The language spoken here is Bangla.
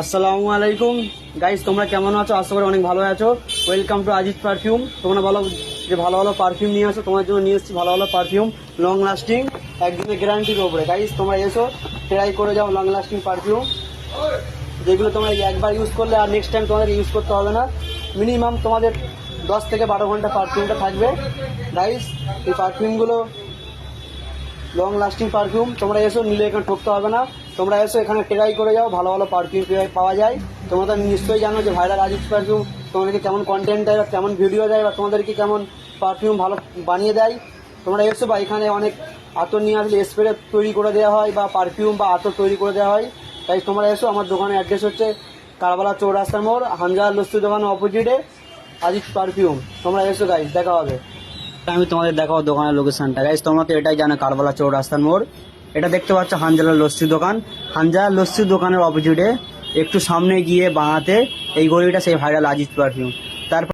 আসসালামু আলাইকুম গাইস, তোমরা কেমন আছো? আশা করি অনেক ভালো আছো। Welcome to Aziz perfume. তোমরা বলো যে ভালো ভালো পারফিউম নিয়ে আসো, তোমার জন্য নিয়ে এসেছি ভালো ভালো পারফিউম, লং লাস্টিং, একদিনের গ্যারান্টির উপরে। গাইস তোমরা এসো, ট্রাই করে যাও লং লাস্টিং পারফিউম, যেগুলো তোমরা একবার ইউজ করলে আর নেক্সট টাইম তোমাদের ইউজ করতে হবে না। মিনিমাম তোমাদের 10 থেকে 12 ঘন্টা পারফিউমটা থাকবে। গাইস এই পারফিউমগুলো লং লাস্টিং পারফিউম, তোমরা এসো, নিলে এখানে ঠকতে হবে না। তোমরা এসো এখানে ট্রাই করে যাও, ভালো ভালো পারফিউম পাওয়া যায়। তোমরা তো নিশ্চয়ই জানো যে ভাইরাল আজিজ পারফিউম তোমাদেরকে কেমন কন্টেন্ট দেয় বা কেমন ভিডিও দেয় বা তোমাদেরকে কেমন পারফিউম ভালো বানিয়ে দেয়। তোমরা এসো, বা এখানে অনেক আতর নিয়ে আসলে স্প্রে তৈরি করে দেওয়া হয় বা পারফিউম বা আতর তৈরি করে দেওয়া হয়। তাই তোমরা এসো, আমার দোকানের অ্যাড্রেস হচ্ছে কারবালা চৌরাস্তার মোড়, হামজা লস্যি দোকানের অপোজিটে আজিজ পারফিউম। তোমরা এসো গাইস, দেখা হবে। আমি তোমাদের দেখাবো দোকানের লোকেশনটা। গাইস তোমরা তো এটাই জানো, কারবালা চৌরাস্তার মোড়। এটা দেখতে পাচ্ছ হানজালা লস্যি দোকান। হানজালা লস্যি দোকানের অপোজিটে একটু সামনে গিয়ে বাঁহাতে এই গলিটা সেই ভাইরাল আজিজ পারফিউম। তারপর